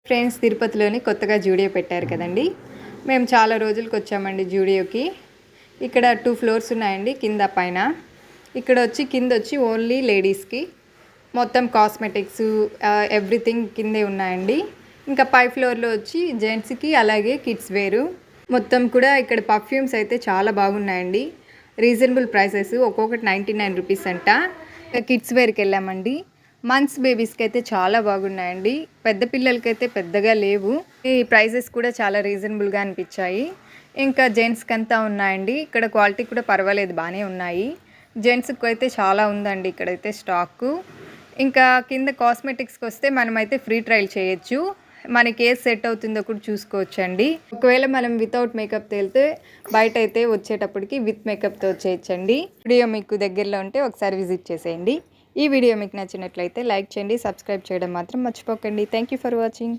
Friends, తిరుపతిలోని కొత్తగా జూడియో పెట్టారు కదండి. మేము చాలా రోజులకు వచ్చామండి జూడియోకి. ఇక్కడ 2 ఫ్లోర్స్ ఉన్నాయండి, కింద పైన. ఇక్కడ వచ్చి కింద వచ్చి ఓన్లీ లేడీస్కి మొత్తం కాస్మెటిక్స్ ఎవ్రీథింగ్ కిందే ఉన్నాయండి. ఇంకా పై ఫ్లోర్లో వచ్చి జెంట్స్కి అలాగే కిడ్స్ వేరు మొత్తం కూడా. ఇక్కడ పర్ఫ్యూమ్స్ అయితే చాలా బాగున్నాయండి, రీజనబుల్ ప్రైసెస్, ఒక్కొక్కటి 99 రూపీస్ అంట. కిడ్స్ వేర్కి వెళ్ళామండి. మంత్స్ బేబీస్కి అయితే చాలా బాగున్నాయండి, పెద్ద పిల్లలకైతే పెద్దగా లేవు. ఈ ప్రైజెస్ కూడా చాలా రీజనబుల్గా అనిపించాయి. ఇంకా జెంట్స్కి అంతా ఉన్నాయండి. ఇక్కడ క్వాలిటీ కూడా పర్వాలేదు, బాగానే ఉన్నాయి. జెంట్స్కి అయితే చాలా ఉందండి ఇక్కడైతే స్టాకు. ఇంకా కింద కాస్మెటిక్స్కి వస్తే మనమైతే ఫ్రీ ట్రయల్ చేయొచ్చు, మనకి ఏది సెట్ అవుతుందో కూడా చూసుకోవచ్చండి. ఒకవేళ మనం వితౌట్ మేకప్ వెళ్తే బయట అయితే వచ్చేటప్పటికి విత్ మేకప్తో వచ్చేయచ్చండి. వీడియో మీకు దగ్గరలో ఉంటే ఒకసారి విజిట్ చేసేయండి. ఈ వీడియో మీకు నచ్చినట్లయితే లైక్ చేయండి, సబ్స్క్రైబ్ చేయడం మాత్రం మర్చిపోకండి. Thank you for watching.